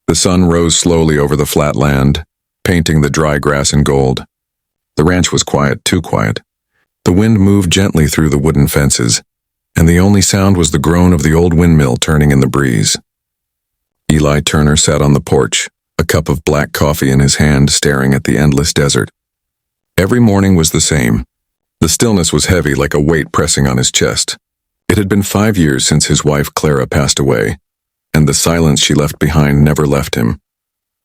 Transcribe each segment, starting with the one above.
The sun rose slowly over the flat land, painting the dry grass in gold. The ranch was quiet, too quiet. The wind moved gently through the wooden fences, and the only sound was the groan of the old windmill turning in the breeze. Eli Turner sat on the porch, a cup of black coffee in his hand, staring at the endless desert. Every morning was the same. The stillness was heavy, like a weight pressing on his chest. It had been 5 years since his wife Clara passed away, and the silence she left behind never left him.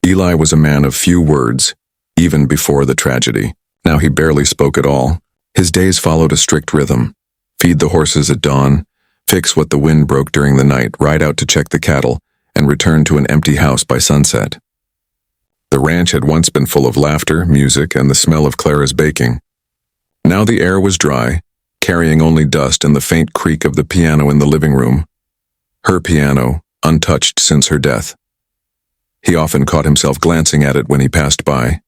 Eli was a man of few words, even before the tragedy. Now he barely spoke at all. His days followed a strict rhythm. Feed the horses at dawn, fix what the wind broke during the night, ride out to check the cattle, and return to an empty house by sunset. The ranch had once been full of laughter, music, and the smell of Clara's baking. Now the air was dry, carrying only dust and the faint creak of the piano in the living room. Her piano, untouched since her death. He often caught himself glancing at it when he passed by.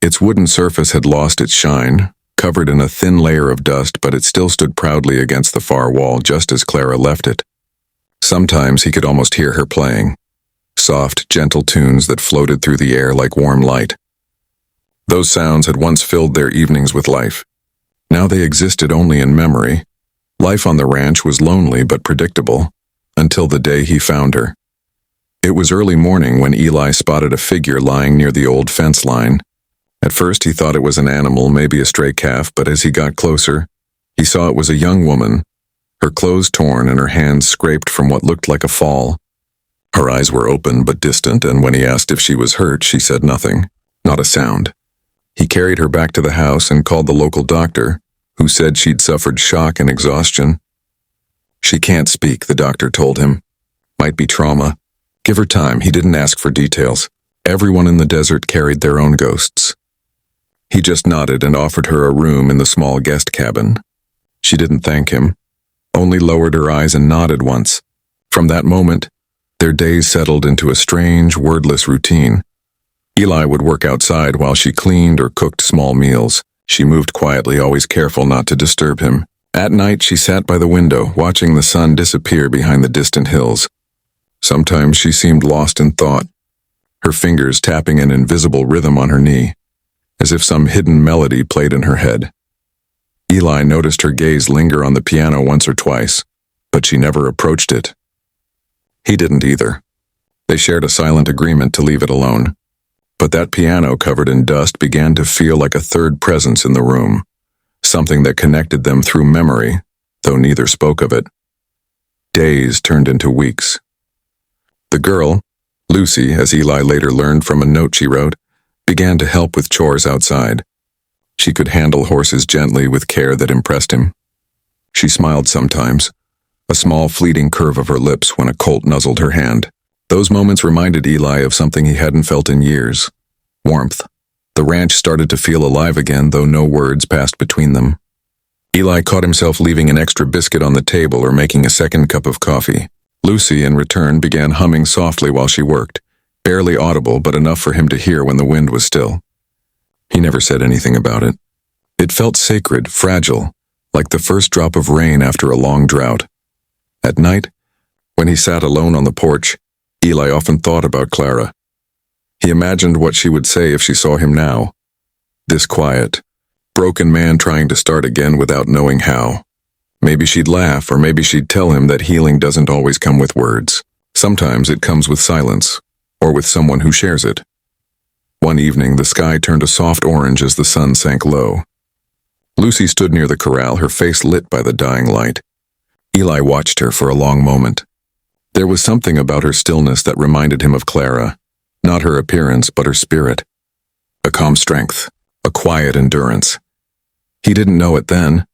Its wooden surface had lost its shine, covered in a thin layer of dust, but it still stood proudly against the far wall just as Clara left it. Sometimes he could almost hear her playing, soft, gentle tunes that floated through the air like warm light. Those sounds had once filled their evenings with life. Now they existed only in memory. Life on the ranch was lonely but predictable, until the day he found her. It was early morning when Eli spotted a figure lying near the old fence line. At first he thought it was an animal, maybe a stray calf, but as he got closer, he saw it was a young woman, her clothes torn and her hands scraped from what looked like a fall. Her eyes were open but distant, and when he asked if she was hurt, she said nothing, not a sound. He carried her back to the house and called the local doctor, who said she'd suffered shock and exhaustion. She can't speak, the doctor told him. Might be trauma. Give her time. He didn't ask for details. Everyone in the desert carried their own ghosts. He just nodded and offered her a room in the small guest cabin. She didn't thank him, only lowered her eyes and nodded once. From that moment, their days settled into a strange, wordless routine. Eli would work outside while she cleaned or cooked small meals. She moved quietly, always careful not to disturb him. At night, she sat by the window, watching the sun disappear behind the distant hills. Sometimes she seemed lost in thought, her fingers tapping an invisible rhythm on her knee, as if some hidden melody played in her head. Eli noticed her gaze linger on the piano once or twice, but she never approached it. He didn't either. They shared a silent agreement to leave it alone. But that piano covered in dust began to feel like a third presence in the room, something that connected them through memory, though neither spoke of it. Days turned into weeks. The girl, Lucy, as Eli later learned from a note she wrote, began to help with chores outside. She could handle horses gently with care that impressed him. She smiled sometimes, a small fleeting curve of her lips when a colt nuzzled her hand. Those moments reminded Eli of something he hadn't felt in years. Warmth. The ranch started to feel alive again, though no words passed between them. Eli caught himself leaving an extra biscuit on the table or making a second cup of coffee. Lucy, in return, began humming softly while she worked, barely audible but enough for him to hear when the wind was still. He never said anything about it. It felt sacred, fragile, like the first drop of rain after a long drought. At night, when he sat alone on the porch, Eli often thought about Clara. He imagined what she would say if she saw him now. This quiet, broken man trying to start again without knowing how. Maybe she'd laugh, or maybe she'd tell him that healing doesn't always come with words. Sometimes it comes with silence, or with someone who shares it. One evening, the sky turned a soft orange as the sun sank low. Lucy stood near the corral, her face lit by the dying light. Eli watched her for a long moment. There was something about her stillness that reminded him of Clara, not her appearance but her spirit. A calm strength, a quiet endurance. He didn't know it then,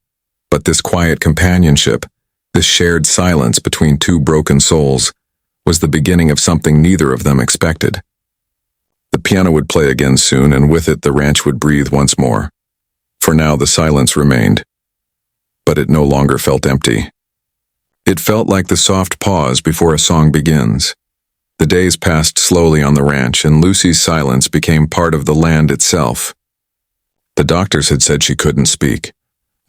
but this quiet companionship, this shared silence between two broken souls, was the beginning of something neither of them expected. The piano would play again soon, and with it the ranch would breathe once more. For now the silence remained, but it no longer felt empty. It felt like the soft pause before a song begins. The days passed slowly on the ranch, and Lucy's silence became part of the land itself. The doctors had said she couldn't speak,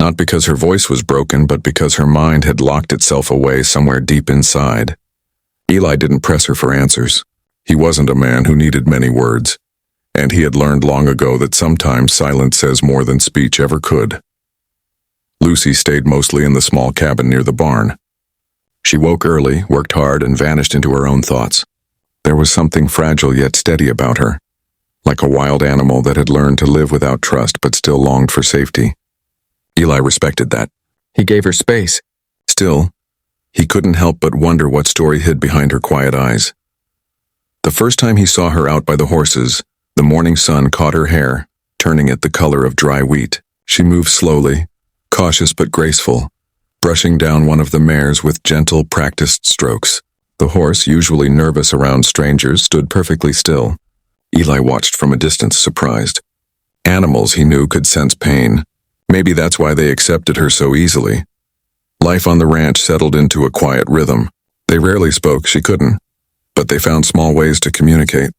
not because her voice was broken, but because her mind had locked itself away somewhere deep inside. Eli didn't press her for answers. He wasn't a man who needed many words, and he had learned long ago that sometimes silence says more than speech ever could. Lucy stayed mostly in the small cabin near the barn. She woke early, worked hard, and vanished into her own thoughts. There was something fragile yet steady about her, like a wild animal that had learned to live without trust but still longed for safety. Eli respected that. He gave her space. Still, he couldn't help but wonder what story hid behind her quiet eyes. The first time he saw her out by the horses, the morning sun caught her hair, turning it the color of dry wheat. She moved slowly, cautious but graceful, brushing down one of the mares with gentle, practiced strokes. The horse, usually nervous around strangers, stood perfectly still. Eli watched from a distance, surprised. Animals, he knew, could sense pain. Maybe that's why they accepted her so easily. Life on the ranch settled into a quiet rhythm. They rarely spoke, she couldn't, but they found small ways to communicate.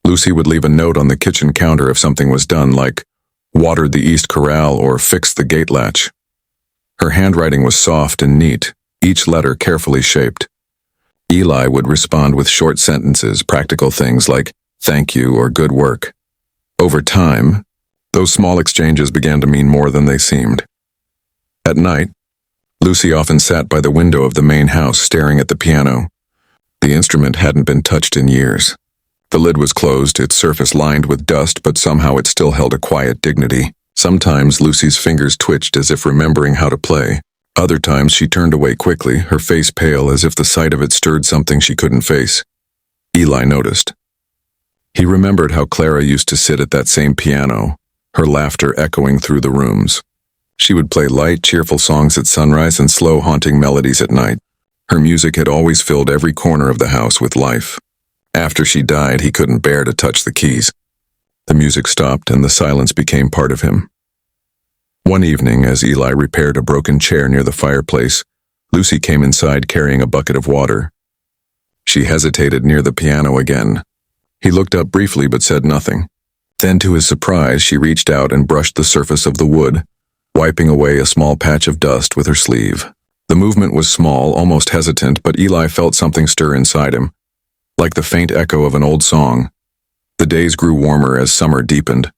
Lucy would leave a note on the kitchen counter if something was done, like watered the east corral or fixed the gate latch. Her handwriting was soft and neat, each letter carefully shaped. Eli would respond with short sentences, practical things like thank you or good work. Over time, those small exchanges began to mean more than they seemed. At night, Lucy often sat by the window of the main house staring at the piano. The instrument hadn't been touched in years. The lid was closed, its surface lined with dust, but somehow it still held a quiet dignity. Sometimes Lucy's fingers twitched as if remembering how to play. Other times she turned away quickly, her face pale as if the sight of it stirred something she couldn't face. Eli noticed. He remembered how Clara used to sit at that same piano, her laughter echoing through the rooms. She would play light, cheerful songs at sunrise and slow, haunting melodies at night. Her music had always filled every corner of the house with life. After she died, he couldn't bear to touch the keys. The music stopped and the silence became part of him. One evening, as Eli repaired a broken chair near the fireplace, Lucy came inside carrying a bucket of water. She hesitated near the piano again. He looked up briefly but said nothing. Then, to his surprise, she reached out and brushed the surface of the wood, wiping away a small patch of dust with her sleeve. The movement was small, almost hesitant, but Eli felt something stir inside him, like the faint echo of an old song. The days grew warmer as summer deepened.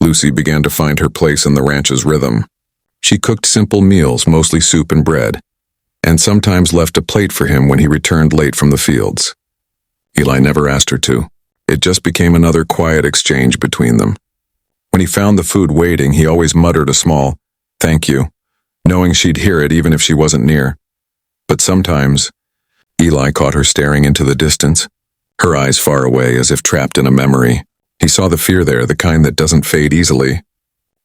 Lucy began to find her place in the ranch's rhythm. She cooked simple meals, mostly soup and bread, and sometimes left a plate for him when he returned late from the fields. Eli never asked her to. It just became another quiet exchange between them. When he found the food waiting, he always muttered a small, "Thank you," knowing she'd hear it even if she wasn't near. But sometimes, Eli caught her staring into the distance, her eyes far away as if trapped in a memory. He saw the fear there, the kind that doesn't fade easily.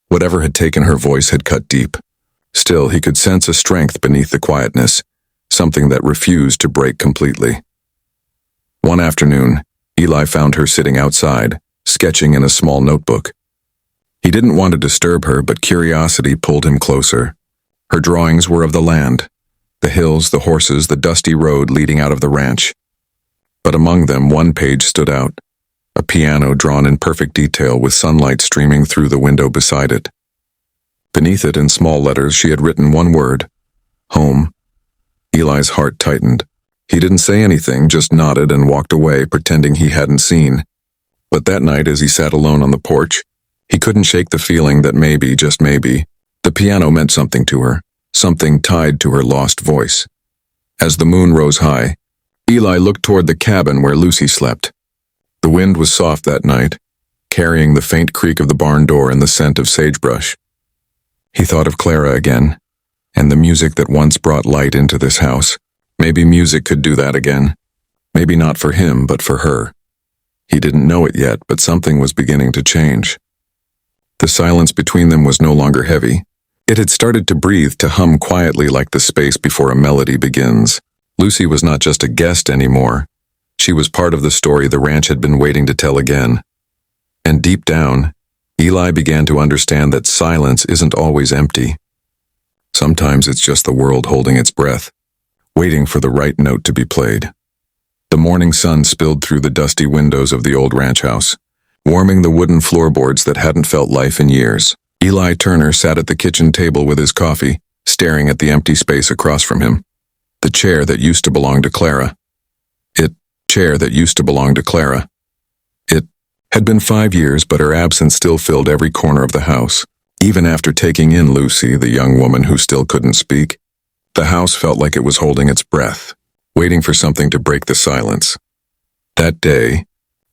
Whatever had taken her voice had cut deep. Still, he could sense a strength beneath the quietness, something that refused to break completely. One afternoon, Eli found her sitting outside, sketching in a small notebook. He didn't want to disturb her, but curiosity pulled him closer. Her drawings were of the land, the hills, the horses, the dusty road leading out of the ranch. But among them, one page stood out, a piano drawn in perfect detail with sunlight streaming through the window beside it. Beneath it, in small letters, she had written one word, home. Eli's heart tightened. He didn't say anything, just nodded and walked away, pretending he hadn't seen. But that night, as he sat alone on the porch, he couldn't shake the feeling that maybe, just maybe, the piano meant something to her, something tied to her lost voice. As the moon rose high, Eli looked toward the cabin where Lucy slept. The wind was soft that night, carrying the faint creak of the barn door and the scent of sagebrush. He thought of Clara again, and the music that once brought light into this house. Maybe music could do that again. Maybe not for him, but for her. He didn't know it yet, but something was beginning to change. The silence between them was no longer heavy. It had started to breathe, to hum quietly like the space before a melody begins. Lucy was not just a guest anymore. She was part of the story the ranch had been waiting to tell again. And deep down, Eli began to understand that silence isn't always empty. Sometimes it's just the world holding its breath, waiting for the right note to be played. The morning sun spilled through the dusty windows of the old ranch house, warming the wooden floorboards that hadn't felt life in years. Eli Turner sat at the kitchen table with his coffee, staring at the empty space across from him, the chair that used to belong to Clara. It chair that used to belong to Clara. It had been 5 years, but her absence still filled every corner of the house. Even after taking in Lucy, the young woman who still couldn't speak, the house felt like it was holding its breath, waiting for something to break the silence. That day,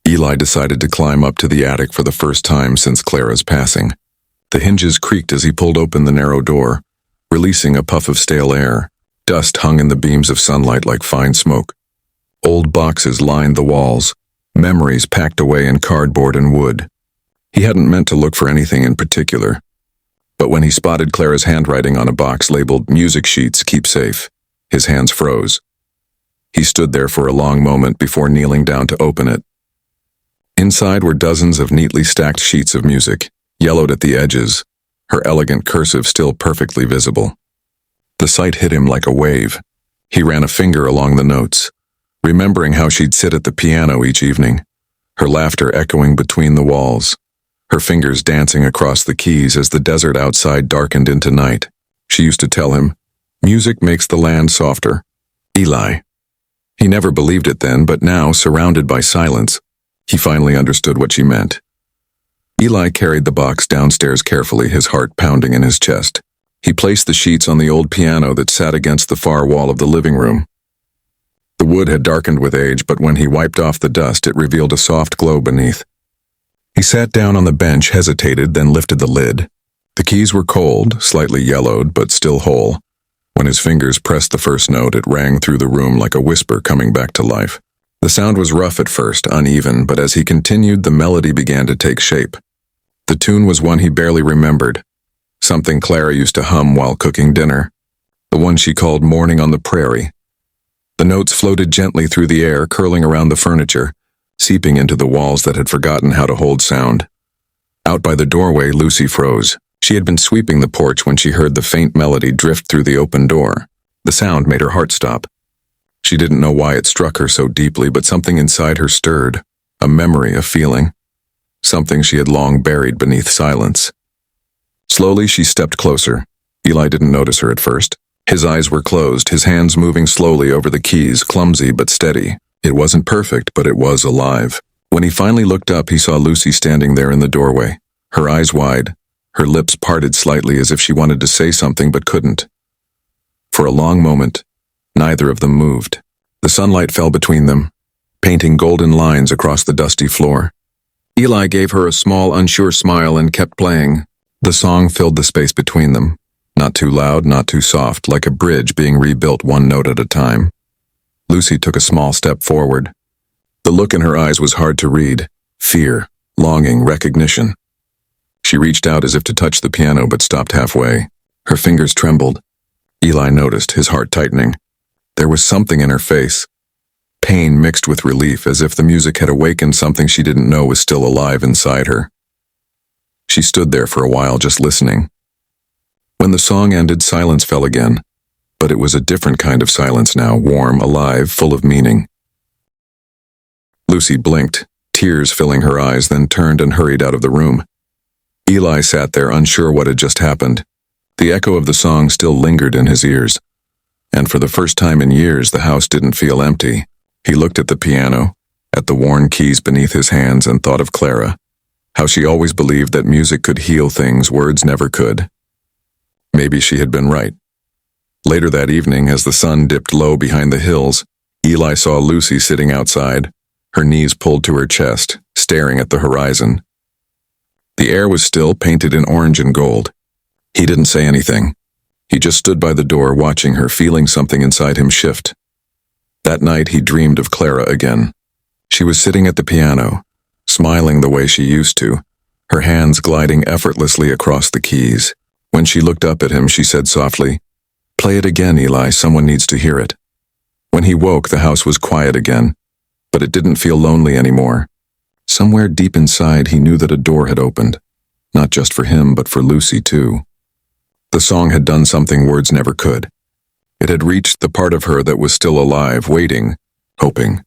Eli decided to climb up to the attic for the first time since Clara's passing. The hinges creaked as he pulled open the narrow door, releasing a puff of stale air. Dust hung in the beams of sunlight like fine smoke. Old boxes lined the walls, memories packed away in cardboard and wood. He hadn't meant to look for anything in particular, but when he spotted Clara's handwriting on a box labeled "Music Sheets, Keep Safe," his hands froze. He stood there for a long moment before kneeling down to open it. Inside were dozens of neatly stacked sheets of music, yellowed at the edges, her elegant cursive still perfectly visible. The sight hit him like a wave. He ran a finger along the notes, remembering how she'd sit at the piano each evening, her laughter echoing between the walls, her fingers dancing across the keys as the desert outside darkened into night. She used to tell him, "Music makes the land softer." Eli. He never believed it then, but now, surrounded by silence, he finally understood what she meant. Eli carried the box downstairs carefully, his heart pounding in his chest. He placed the sheets on the old piano that sat against the far wall of the living room. The wood had darkened with age, but when he wiped off the dust, it revealed a soft glow beneath. He sat down on the bench, hesitated, then lifted the lid. The keys were cold, slightly yellowed, but still whole. When his fingers pressed the first note, it rang through the room like a whisper coming back to life. The sound was rough at first, uneven, but as he continued, the melody began to take shape. The tune was one he barely remembered, something Clara used to hum while cooking dinner, the one she called "Morning on the Prairie." The notes floated gently through the air, curling around the furniture, seeping into the walls that had forgotten how to hold sound. Out by the doorway, Lucy froze. She had been sweeping the porch when she heard the faint melody drift through the open door. The sound made her heart stop. She didn't know why it struck her so deeply, but something inside her stirred, a memory, a feeling, something she had long buried beneath silence. Slowly, she stepped closer. Eli didn't notice her at first. His eyes were closed, his hands moving slowly over the keys, clumsy but steady. It wasn't perfect, but it was alive. When he finally looked up, he saw Lucy standing there in the doorway, her eyes wide, her lips parted slightly as if she wanted to say something but couldn't. For a long moment, neither of them moved. The sunlight fell between them, painting golden lines across the dusty floor. Eli gave her a small, unsure smile and kept playing. The song filled the space between them, not too loud, not too soft, like a bridge being rebuilt one note at a time. Lucy took a small step forward. The look in her eyes was hard to read. Fear, longing, recognition. She reached out as if to touch the piano but stopped halfway. Her fingers trembled. Eli noticed, his heart tightening. There was something in her face. Pain mixed with relief, as if the music had awakened something she didn't know was still alive inside her. She stood there for a while, just listening. When the song ended, silence fell again. But it was a different kind of silence now, warm, alive, full of meaning. Lucy blinked, tears filling her eyes, then turned and hurried out of the room. Eli sat there, unsure what had just happened. The echo of the song still lingered in his ears. And for the first time in years, the house didn't feel empty. He looked at the piano, at the worn keys beneath his hands, and thought of Clara, how she always believed that music could heal things words never could. Maybe she had been right. Later that evening, as the sun dipped low behind the hills, Eli saw Lucy sitting outside, her knees pulled to her chest, staring at the horizon. The air was still, painted in orange and gold. He didn't say anything. He just stood by the door, watching her, feeling something inside him shift. That night, he dreamed of Clara again. She was sitting at the piano, smiling the way she used to, her hands gliding effortlessly across the keys. When she looked up at him, she said softly, "Play it again, Eli, someone needs to hear it." When he woke, the house was quiet again, but it didn't feel lonely anymore. Somewhere deep inside, he knew that a door had opened, not just for him, but for Lucy too. The song had done something words never could. It had reached the part of her that was still alive, waiting, hoping.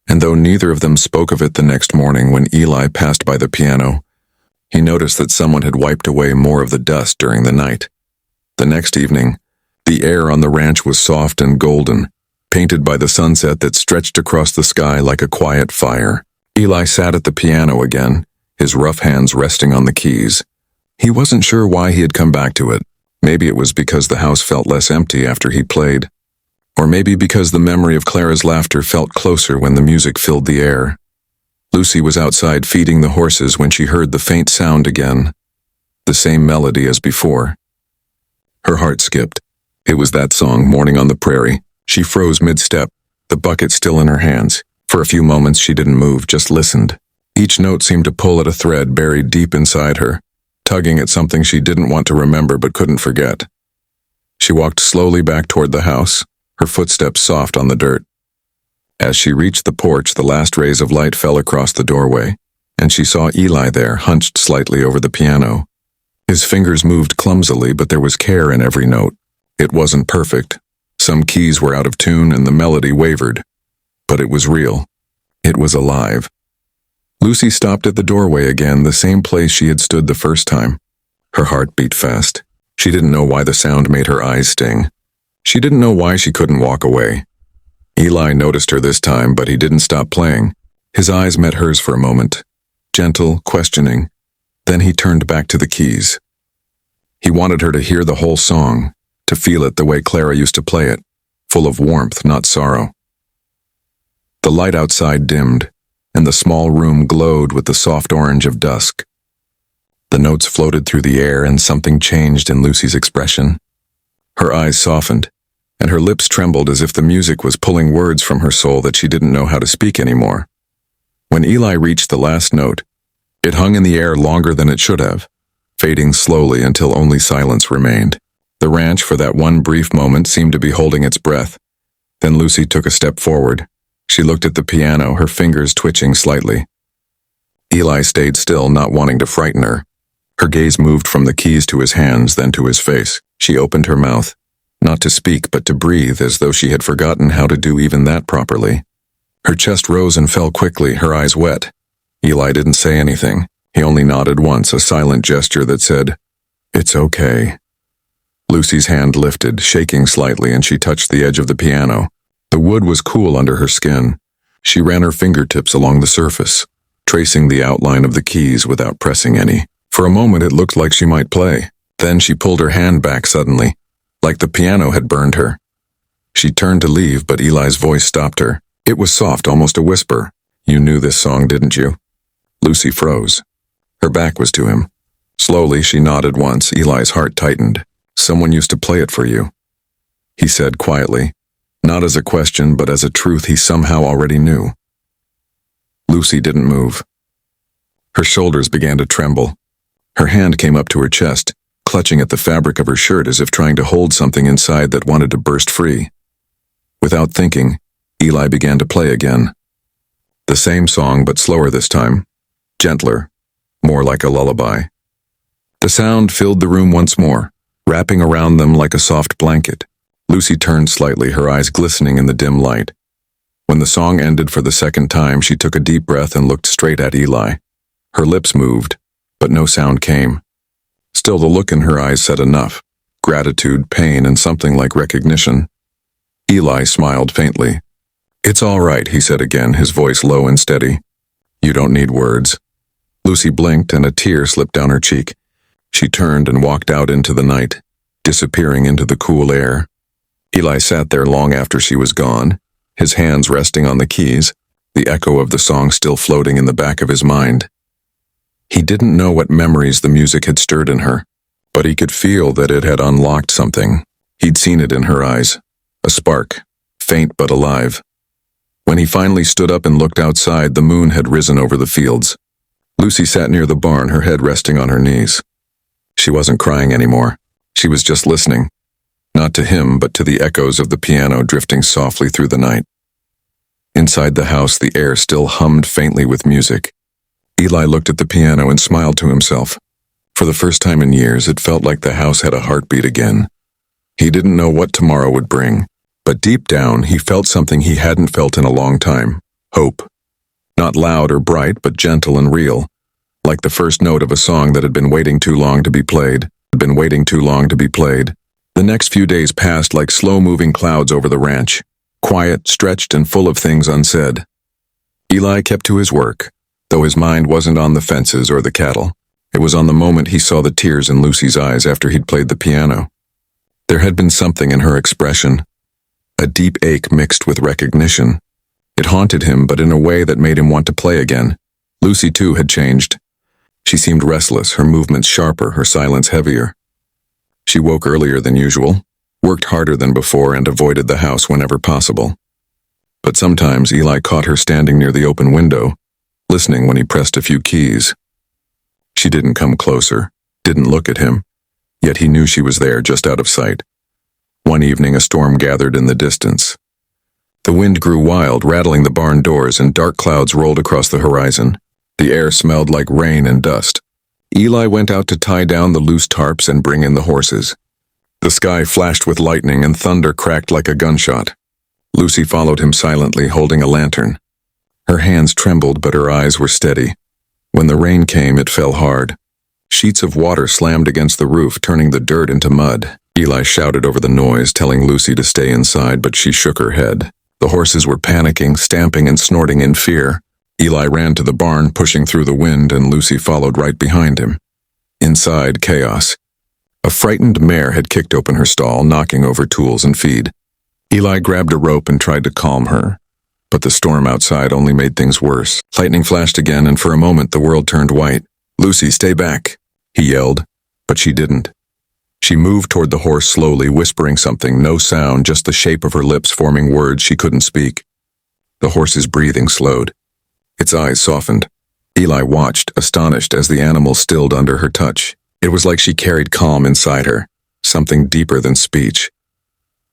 And though neither of them spoke of it the next morning when Eli passed by the piano, he noticed that someone had wiped away more of the dust during the night. The next evening, the air on the ranch was soft and golden, painted by the sunset that stretched across the sky like a quiet fire. Eli sat at the piano again, his rough hands resting on the keys. He wasn't sure why he had come back to it. Maybe it was because the house felt less empty after he played. Or maybe because the memory of Clara's laughter felt closer when the music filled the air. Lucy was outside feeding the horses when she heard the faint sound again. The same melody as before. Her heart skipped. It was that song, Morning on the Prairie. She froze mid-step, the bucket still in her hands. For a few moments she didn't move, just listened. Each note seemed to pull at a thread buried deep inside her, tugging at something she didn't want to remember but couldn't forget. She walked slowly back toward the house, her footsteps soft on the dirt. As she reached the porch, the last rays of light fell across the doorway, and she saw Eli there, hunched slightly over the piano. His fingers moved clumsily, but there was care in every note. It wasn't perfect. Some keys were out of tune and the melody wavered. But it was real. It was alive. Lucy stopped at the doorway again, the same place she had stood the first time. Her heart beat fast. She didn't know why the sound made her eyes sting. She didn't know why she couldn't walk away. Eli noticed her this time, but he didn't stop playing. His eyes met hers for a moment, gentle, questioning. Then he turned back to the keys. He wanted her to hear the whole song, to feel it the way Clara used to play it, full of warmth, not sorrow. The light outside dimmed, and the small room glowed with the soft orange of dusk. The notes floated through the air, and something changed in Lucy's expression. Her eyes softened, and her lips trembled as if the music was pulling words from her soul that she didn't know how to speak anymore. When Eli reached the last note, it hung in the air longer than it should have, fading slowly until only silence remained. The ranch, for that one brief moment, seemed to be holding its breath. Then Lucy took a step forward. She looked at the piano, her fingers twitching slightly. Eli stayed still, not wanting to frighten her. Her gaze moved from the keys to his hands, then to his face. She opened her mouth, not to speak but to breathe, as though she had forgotten how to do even that properly. Her chest rose and fell quickly, her eyes wet. Eli didn't say anything. He only nodded once, a silent gesture that said, "It's okay." Lucy's hand lifted, shaking slightly, and she touched the edge of the piano. The wood was cool under her skin. She ran her fingertips along the surface, tracing the outline of the keys without pressing any. For a moment it looked like she might play. Then she pulled her hand back suddenly, like the piano had burned her. She turned to leave, but Eli's voice stopped her. It was soft, almost a whisper. "You knew this song, didn't you?" Lucy froze. Her back was to him. Slowly she nodded once. Eli's heart tightened. "Someone used to play it for you," he said quietly, not as a question but as a truth he somehow already knew. Lucy didn't move. Her shoulders began to tremble. Her hand came up to her chest, clutching at the fabric of her shirt as if trying to hold something inside that wanted to burst free. Without thinking, Eli began to play again. The same song, but slower this time. Gentler, more like a lullaby. The sound filled the room once more, wrapping around them like a soft blanket. Lucy turned slightly, her eyes glistening in the dim light. When the song ended for the second time, she took a deep breath and looked straight at Eli. Her lips moved, but no sound came. Still, the look in her eyes said enough. Gratitude, pain, and something like recognition. Eli smiled faintly. "It's all right," he said again, his voice low and steady. "You don't need words." Lucy blinked, and a tear slipped down her cheek. She turned and walked out into the night, disappearing into the cool air. Eli sat there long after she was gone, his hands resting on the keys, the echo of the song still floating in the back of his mind. He didn't know what memories the music had stirred in her, but he could feel that it had unlocked something. He'd seen it in her eyes, a spark, faint but alive. When he finally stood up and looked outside, the moon had risen over the fields. Lucy sat near the barn, her head resting on her knees. She wasn't crying anymore. She was just listening, not to him, but to the echoes of the piano drifting softly through the night. Inside the house, the air still hummed faintly with music. Eli looked at the piano and smiled to himself. For the first time in years, it felt like the house had a heartbeat again. He didn't know what tomorrow would bring, but deep down, he felt something he hadn't felt in a long time. Hope. Not loud or bright, but gentle and real. Like the first note of a song that had been waiting too long to be played. The next few days passed like slow-moving clouds over the ranch. quiet, stretched, and full of things unsaid. Eli kept to his work, though his mind wasn't on the fences or the cattle. It was on the moment he saw the tears in Lucy's eyes after he'd played the piano. There had been something in her expression, a deep ache mixed with recognition. It haunted him, but in a way that made him want to play again. Lucy, too, had changed. She seemed restless, her movements sharper, her silence heavier. She woke earlier than usual, worked harder than before, and avoided the house whenever possible. But sometimes Eli caught her standing near the open window, listening when he pressed a few keys. She didn't come closer, didn't look at him, yet he knew she was there, just out of sight. One evening, a storm gathered in the distance. The wind grew wild, rattling the barn doors, and dark clouds rolled across the horizon. The air smelled like rain and dust. Eli went out to tie down the loose tarps and bring in the horses. The sky flashed with lightning and thunder cracked like a gunshot. Lucy followed him silently, holding a lantern. Her hands trembled, but her eyes were steady. When the rain came, it fell hard. Sheets of water slammed against the roof, turning the dirt into mud. Eli shouted over the noise, telling Lucy to stay inside, but she shook her head. The horses were panicking, stamping and snorting in fear. Eli ran to the barn, pushing through the wind, and Lucy followed right behind him. Inside, chaos. A frightened mare had kicked open her stall, knocking over tools and feed. Eli grabbed a rope and tried to calm her, but the storm outside only made things worse. Lightning flashed again, and for a moment the world turned white. "Lucy, stay back," he yelled, but she didn't. She moved toward the horse slowly, whispering something, no sound, just the shape of her lips forming words she couldn't speak. The horse's breathing slowed. Its eyes softened. Eli watched, astonished, as the animal stilled under her touch. It was like she carried calm inside her, something deeper than speech.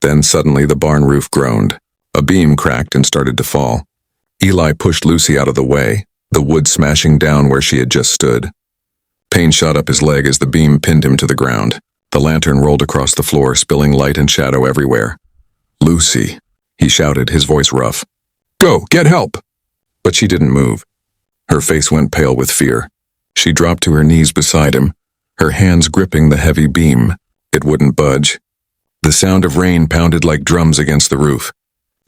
Then suddenly the barn roof groaned. A beam cracked and started to fall. Eli pushed Lucy out of the way, the wood smashing down where she had just stood. Pain shot up his leg as the beam pinned him to the ground. The lantern rolled across the floor, spilling light and shadow everywhere. "Lucy," he shouted, his voice rough. "Go, get help!" But she didn't move. Her face went pale with fear. She dropped to her knees beside him, her hands gripping the heavy beam. It wouldn't budge. The sound of rain pounded like drums against the roof.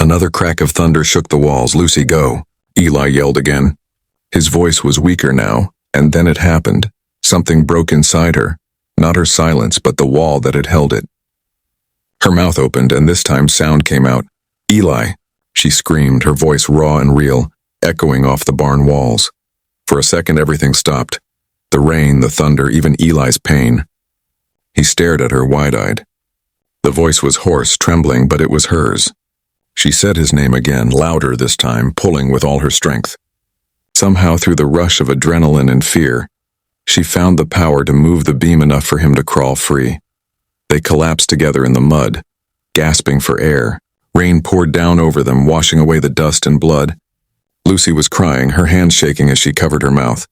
Another crack of thunder shook the walls. "Lucy, go!" Eli yelled again. His voice was weaker now, and then it happened. Something broke inside her. Not her silence, but the wall that had held it. Her mouth opened, and this time sound came out. "Eli!" She screamed, her voice raw and real, echoing off the barn walls. For a second, everything stopped. The rain, the thunder, even Eli's pain. He stared at her wide-eyed. The voice was hoarse, trembling, but it was hers. She said his name again, louder this time, pulling with all her strength. Somehow, through the rush of adrenaline and fear, she found the power to move the beam enough for him to crawl free. They collapsed together in the mud, gasping for air. Rain poured down over them, washing away the dust and blood. Lucy was crying, her hands shaking as she covered her mouth.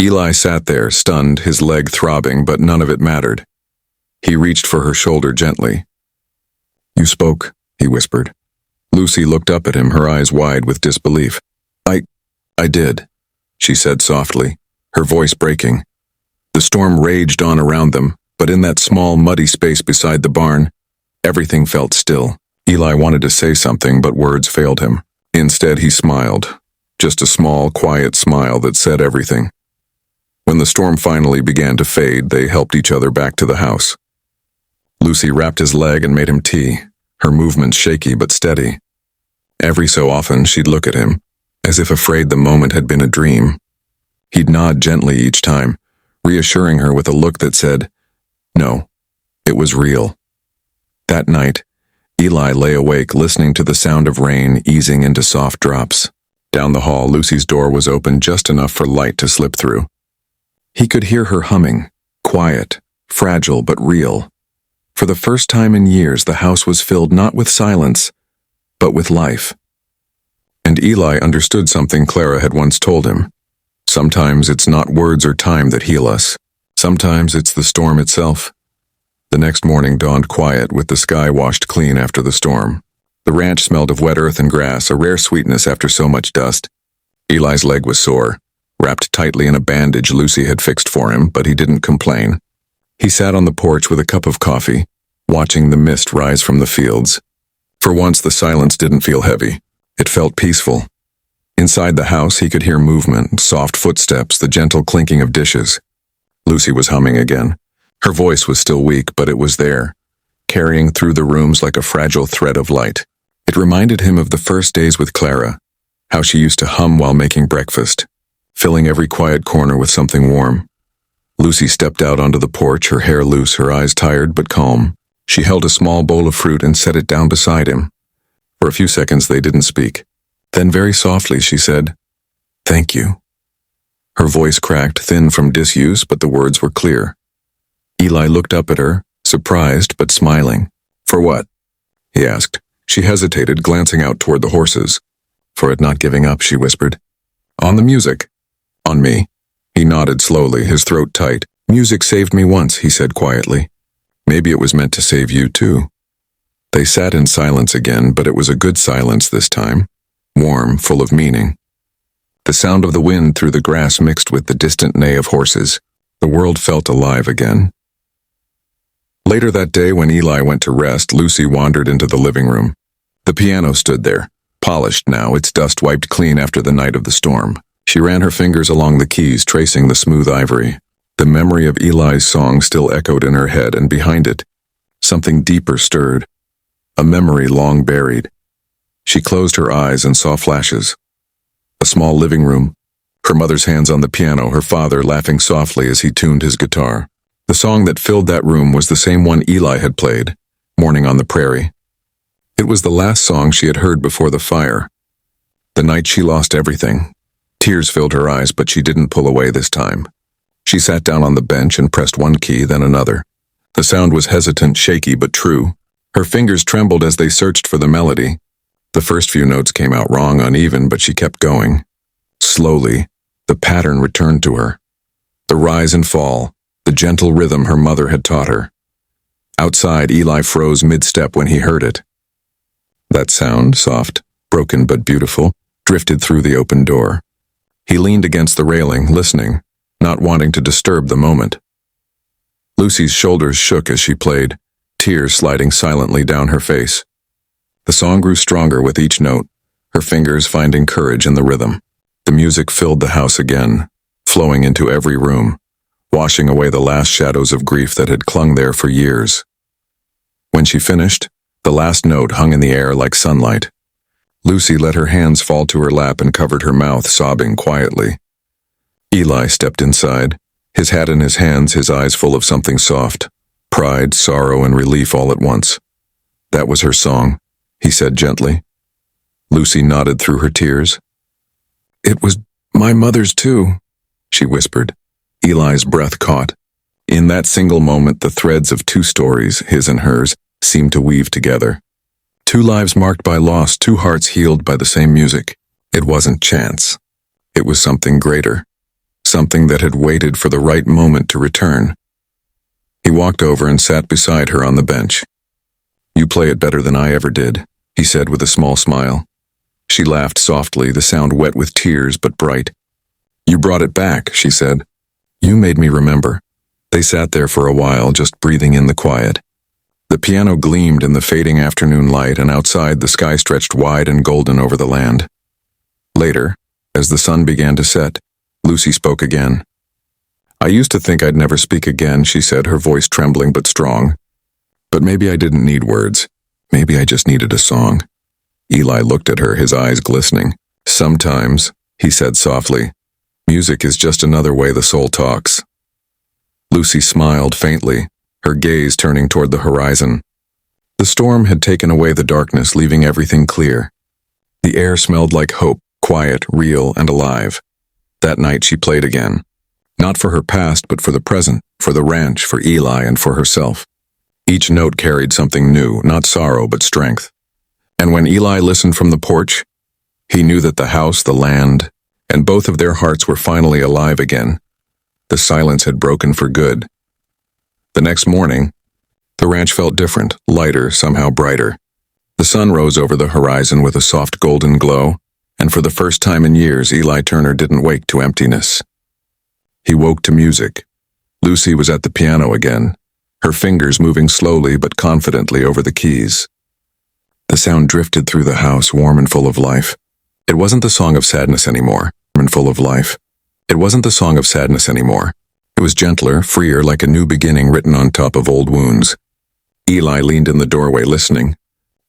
Eli sat there, stunned, his leg throbbing, but none of it mattered. He reached for her shoulder gently. "You spoke," he whispered. Lucy looked up at him, her eyes wide with disbelief. I did," she said softly, her voice breaking. The storm raged on around them, but in that small, muddy space beside the barn, everything felt still. Eli wanted to say something, but words failed him. Instead, he smiled, just a small, quiet smile that said everything. When the storm finally began to fade, they helped each other back to the house. Lucy wrapped his leg and made him tea, her movements shaky but steady. Every so often, she'd look at him, as if afraid the moment had been a dream. He'd nod gently each time, reassuring her with a look that said, "No, it was real." That night, Eli lay awake, listening to the sound of rain easing into soft drops. Down the hall, Lucy's door was open just enough for light to slip through. He could hear her humming, quiet, fragile but real. For the first time in years, the house was filled not with silence, but with life. And Eli understood something Clara had once told him. Sometimes it's not words or time that heal us. Sometimes it's the storm itself. The next morning dawned quiet, with the sky washed clean after the storm. The ranch smelled of wet earth and grass, a rare sweetness after so much dust. Eli's leg was sore, wrapped tightly in a bandage Lucy had fixed for him, but he didn't complain. He sat on the porch with a cup of coffee, watching the mist rise from the fields. For once, the silence didn't feel heavy. It felt peaceful. Inside the house, he could hear movement, soft footsteps, the gentle clinking of dishes. Lucy was humming again. Her voice was still weak, but it was there, carrying through the rooms like a fragile thread of light. It reminded him of the first days with Clara, how she used to hum while making breakfast, filling every quiet corner with something warm. Lucy stepped out onto the porch, her hair loose, her eyes tired but calm. She held a small bowl of fruit and set it down beside him. For a few seconds they didn't speak. Then very softly she said, "Thank you." Her voice cracked, thin from disuse, but the words were clear. Eli looked up at her, surprised but smiling. "For what?" he asked. She hesitated, glancing out toward the horses. "For it not giving up," she whispered. "On the music." "On me." He nodded slowly, his throat tight. "Music saved me once," he said quietly. "Maybe it was meant to save you too." They sat in silence again, but it was a good silence this time. Warm, full of meaning. The sound of the wind through the grass mixed with the distant neigh of horses. The world felt alive again. Later that day, when Eli went to rest, Lucy wandered into the living room. The piano stood there, polished now, its dust wiped clean after the night of the storm. She ran her fingers along the keys, tracing the smooth ivory. The memory of Eli's song still echoed in her head, and behind it, something deeper stirred. A memory long buried. She closed her eyes and saw flashes. A small living room, her mother's hands on the piano, her father laughing softly as he tuned his guitar. The song that filled that room was the same one Eli had played, Morning on the Prairie. It was the last song she had heard before the fire. The night she lost everything. Tears filled her eyes, but she didn't pull away this time. She sat down on the bench and pressed one key, then another. The sound was hesitant, shaky, but true. Her fingers trembled as they searched for the melody. The first few notes came out wrong, uneven, but she kept going. Slowly, the pattern returned to her. The rise and fall, the gentle rhythm her mother had taught her. Outside, Eli froze mid-step when he heard it. That sound, soft, broken but beautiful, drifted through the open door. He leaned against the railing, listening, not wanting to disturb the moment. Lucy's shoulders shook as she played, tears sliding silently down her face. The song grew stronger with each note, her fingers finding courage in the rhythm. The music filled the house again, flowing into every room, washing away the last shadows of grief that had clung there for years. When she finished, the last note hung in the air like sunlight. Lucy let her hands fall to her lap and covered her mouth, sobbing quietly. Eli stepped inside, his hat in his hands, his eyes full of something soft, pride, sorrow, and relief all at once. "That was her song," he said gently. Lucy nodded through her tears. "It was my mother's too," she whispered. Eli's breath caught. In that single moment, the threads of two stories, his and hers, seemed to weave together. Two lives marked by loss, two hearts healed by the same music. It wasn't chance. It was something greater, something that had waited for the right moment to return. He walked over and sat beside her on the bench. "You play it better than I ever did," he said with a small smile. She laughed softly, the sound wet with tears but bright. "You brought it back," she said. "You made me remember." They sat there for a while, just breathing in the quiet. The piano gleamed in the fading afternoon light, and outside the sky stretched wide and golden over the land. Later, as the sun began to set, Lucy spoke again. "I used to think I'd never speak again," she said, her voice trembling but strong. "But maybe I didn't need words. Maybe I just needed a song." Eli looked at her, his eyes glistening. "Sometimes," he said softly, "music is just another way the soul talks." Lucy smiled faintly, her gaze turning toward the horizon. The storm had taken away the darkness, leaving everything clear. The air smelled like hope, quiet, real, and alive. That night she played again. Not for her past, but for the present, for the ranch, for Eli, and for herself. Each note carried something new, not sorrow, but strength. And when Eli listened from the porch, he knew that the house, the land, and both of their hearts were finally alive again. The silence had broken for good. The next morning, the ranch felt different, lighter, somehow brighter. The sun rose over the horizon with a soft golden glow, and for the first time in years, Eli Turner didn't wake to emptiness. He woke to music. Lucy was at the piano again, her fingers moving slowly but confidently over the keys. The sound drifted through the house, warm and full of life. It wasn't the song of sadness anymore, warm and full of life. It wasn't the song of sadness anymore. It was gentler, freer, like a new beginning written on top of old wounds. Eli leaned in the doorway listening,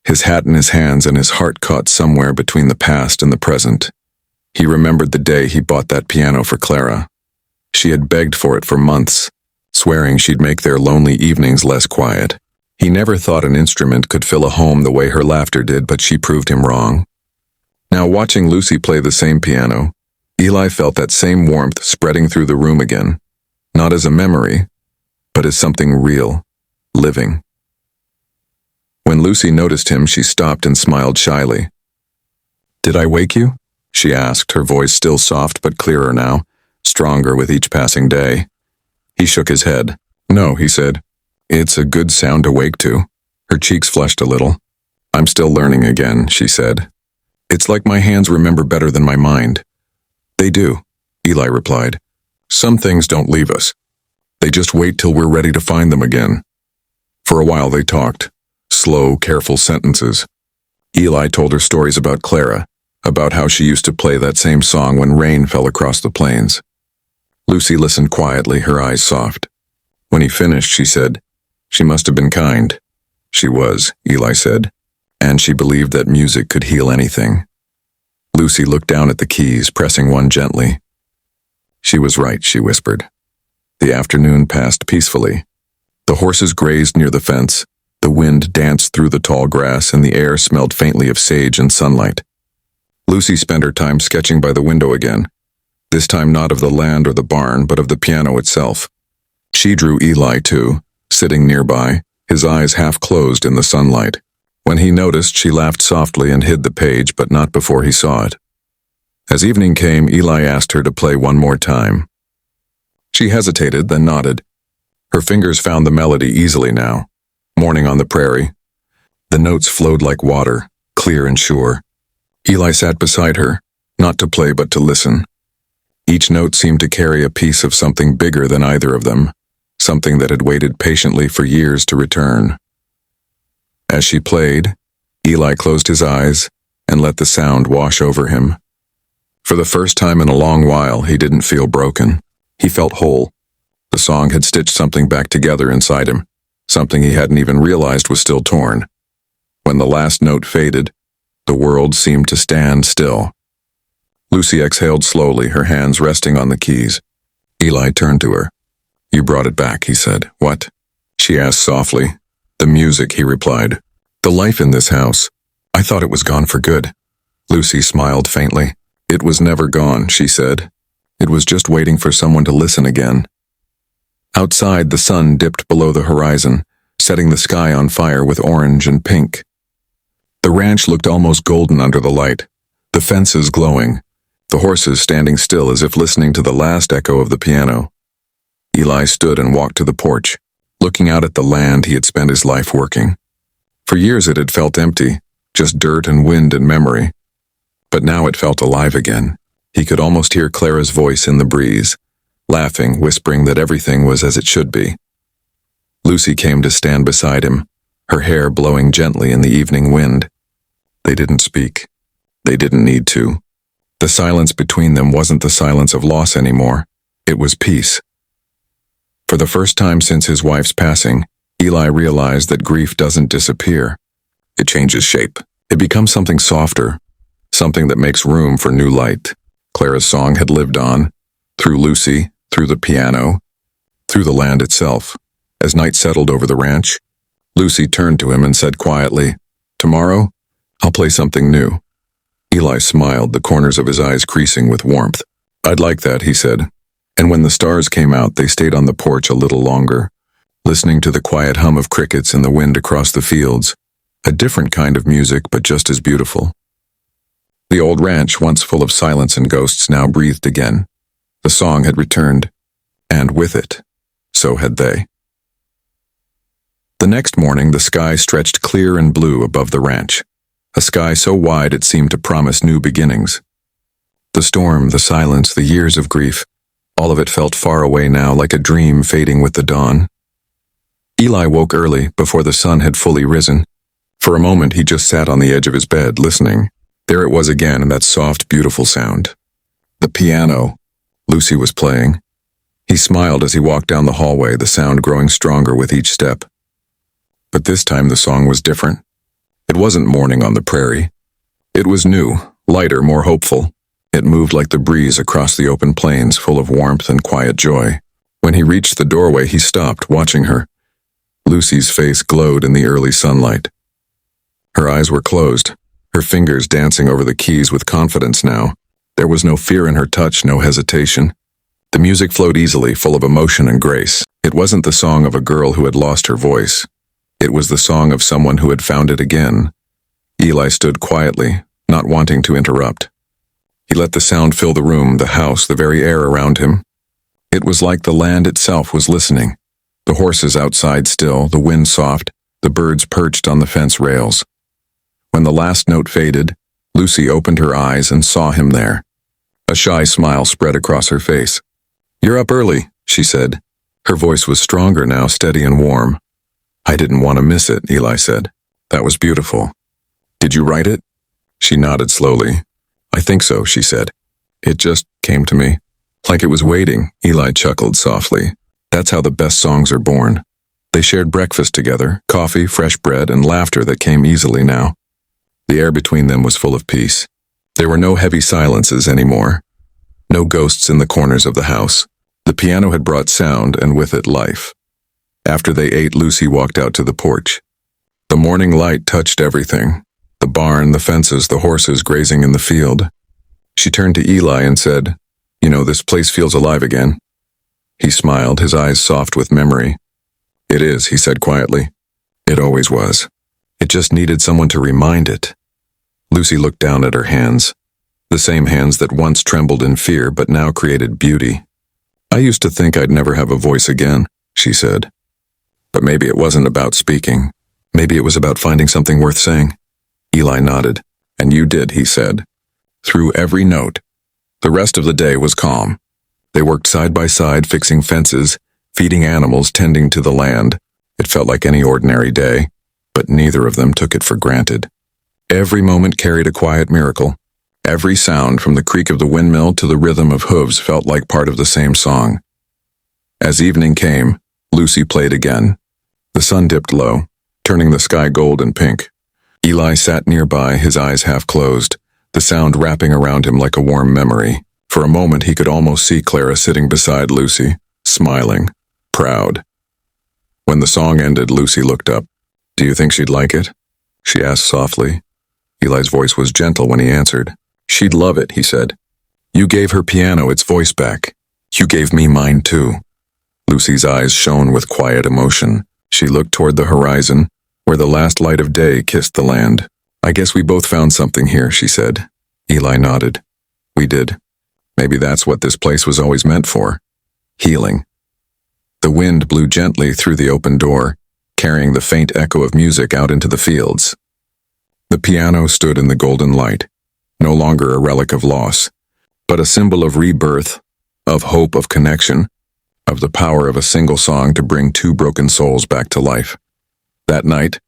his hat in his hands and his heart caught somewhere between the past and the present. He remembered the day he bought that piano for Clara. She had begged for it for months, swearing she'd make their lonely evenings less quiet. He never thought an instrument could fill a home the way her laughter did, but she proved him wrong. Now, watching Lucy play the same piano, Eli felt that same warmth spreading through the room again, not as a memory, but as something real, living. When Lucy noticed him, she stopped and smiled shyly. "Did I wake you?" she asked, her voice still soft but clearer now, stronger with each passing day. He shook his head. "No," he said. "It's a good sound to wake to." Her cheeks flushed a little. "I'm still learning again," she said. "It's like my hands remember better than my mind." "They do," Eli replied. "Some things don't leave us. They just wait till we're ready to find them again." For a while they talked, slow, careful sentences. Eli told her stories about Clara, about how she used to play that same song when rain fell across the plains. Lucy listened quietly, her eyes soft. When he finished, she said, "She must have been kind." "She was," Eli said, "and she believed that music could heal anything." Lucy looked down at the keys, pressing one gently. "She was right," she whispered. The afternoon passed peacefully. The horses grazed near the fence, the wind danced through the tall grass, and the air smelled faintly of sage and sunlight. Lucy spent her time sketching by the window again, this time not of the land or the barn, but of the piano itself. She drew Eli too, sitting nearby, his eyes half closed in the sunlight. When he noticed, she laughed softly and hid the page, but not before he saw it. As evening came, Eli asked her to play one more time. She hesitated, then nodded. Her fingers found the melody easily now. Morning on the prairie. The notes flowed like water, clear and sure. Eli sat beside her, not to play but to listen. Each note seemed to carry a piece of something bigger than either of them, something that had waited patiently for years to return. As she played, Eli closed his eyes and let the sound wash over him. For the first time in a long while, he didn't feel broken. He felt whole. The song had stitched something back together inside him, something he hadn't even realized was still torn. When the last note faded, the world seemed to stand still. Lucy exhaled slowly, her hands resting on the keys. Eli turned to her. "You brought it back," he said. "What?" she asked softly. "The music," he replied. "The life in this house. I thought it was gone for good." Lucy smiled faintly. "It was never gone," she said. "It was just waiting for someone to listen again." Outside, the sun dipped below the horizon, setting the sky on fire with orange and pink. The ranch looked almost golden under the light, the fences glowing, the horses standing still as if listening to the last echo of the piano. Eli stood and walked to the porch, looking out at the land he had spent his life working. For years it had felt empty, just dirt and wind and memory. But now it felt alive again. He could almost hear Clara's voice in the breeze, laughing, whispering that everything was as it should be. Lucy came to stand beside him, her hair blowing gently in the evening wind. They didn't speak. They didn't need to. The silence between them wasn't the silence of loss anymore. It was peace. For the first time since his wife's passing, Eli realized that grief doesn't disappear. It changes shape. It becomes something softer, something that makes room for new light. Clara's song had lived on, through Lucy, through the piano, through the land itself. As night settled over the ranch, Lucy turned to him and said quietly, "Tomorrow, I'll play something new." Eli smiled, the corners of his eyes creasing with warmth. "I'd like that," he said. And when the stars came out, they stayed on the porch a little longer, listening to the quiet hum of crickets and the wind across the fields, a different kind of music, but just as beautiful. The old ranch, once full of silence and ghosts, now breathed again. The song had returned, and with it, so had they. The next morning, the sky stretched clear and blue above the ranch, a sky so wide it seemed to promise new beginnings. The storm, the silence, the years of grief, all of it felt far away now, like a dream fading with the dawn. Eli woke early, before the sun had fully risen, For a moment, he just sat on the edge of his bed, listening. There it was again, that soft, beautiful sound. The piano. Lucy was playing. He smiled as he walked down the hallway, the sound growing stronger with each step. But this time the song was different. It wasn't Morning on the Prairie. It was new, lighter, more hopeful. It moved like the breeze across the open plains, full of warmth and quiet joy. When he reached the doorway, he stopped, watching her. Lucy's face glowed in the early sunlight. Her eyes were closed, her fingers dancing over the keys with confidence now. There was no fear in her touch, no hesitation. The music flowed easily, full of emotion and grace. It wasn't the song of a girl who had lost her voice. It was the song of someone who had found it again. Eli stood quietly, not wanting to interrupt. He let the sound fill the room, the house, the very air around him. It was like the land itself was listening. The horses outside still, the wind soft, the birds perched on the fence rails. When the last note faded, Lucy opened her eyes and saw him there. A shy smile spread across her face. "You're up early," she said. Her voice was stronger now, steady and warm. "I didn't want to miss it," Eli said. "That was beautiful." "Did you write it?" She nodded slowly. "I think so," she said. "It just came to me. Like it was waiting," Eli chuckled softly. "That's how the best songs are born." They shared breakfast together, coffee, fresh bread, and laughter that came easily now. The air between them was full of peace. There were no heavy silences anymore. No ghosts in the corners of the house. The piano had brought sound, and with it life. After they ate, Lucy walked out to the porch. The morning light touched everything. The barn, the fences, the horses grazing in the field. She turned to Eli and said, "You know, this place feels alive again." He smiled, his eyes soft with memory. "It is," he said quietly. "It always was. It just needed someone to remind it." Lucy looked down at her hands. The same hands that once trembled in fear but now created beauty. "I used to think I'd never have a voice again," she said. "But maybe it wasn't about speaking. Maybe it was about finding something worth saying." Eli nodded. "And you did," he said. Through every note. The rest of the day was calm. They worked side by side, fixing fences, feeding animals, tending to the land. It felt like any ordinary day, but neither of them took it for granted. Every moment carried a quiet miracle. Every sound, from the creak of the windmill to the rhythm of hooves, felt like part of the same song. As evening came, Lucy played again. The sun dipped low, turning the sky gold and pink. Eli sat nearby, his eyes half closed, the sound wrapping around him like a warm memory. For a moment he could almost see Clara sitting beside Lucy, smiling, proud. When the song ended, Lucy looked up. "Do you think she'd like it?" she asked softly. Eli's voice was gentle when he answered. "She'd love it," he said. "You gave her piano its voice back. You gave me mine too." Lucy's eyes shone with quiet emotion. She looked toward the horizon, where the last light of day kissed the land. "I guess we both found something here," she said. Eli nodded. "We did. Maybe that's what this place was always meant for. Healing." The wind blew gently through the open door, carrying the faint echo of music out into the fields. The piano stood in the golden light, no longer a relic of loss, but a symbol of rebirth, of hope, of connection, of the power of a single song to bring two broken souls back to life. That night,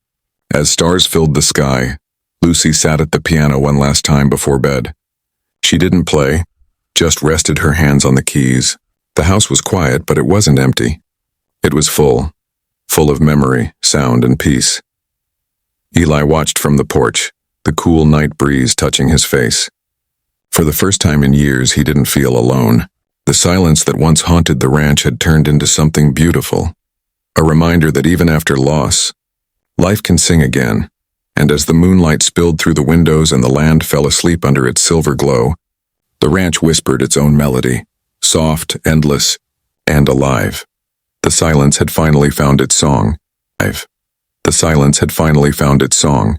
as stars filled the sky, Lucy sat at the piano one last time before bed. She didn't play, just rested her hands on the keys. The house was quiet, but it wasn't empty. It was full of memory, sound, and peace. Eli watched from the porch, the cool night breeze touching his face. For the first time in years, he didn't feel alone. The silence that once haunted the ranch had turned into something beautiful, a reminder that even after loss, life can sing again. And as the moonlight spilled through the windows and the land fell asleep under its silver glow, the ranch whispered its own melody, soft, endless, and alive. The silence had finally found its song. The silence had finally found its song,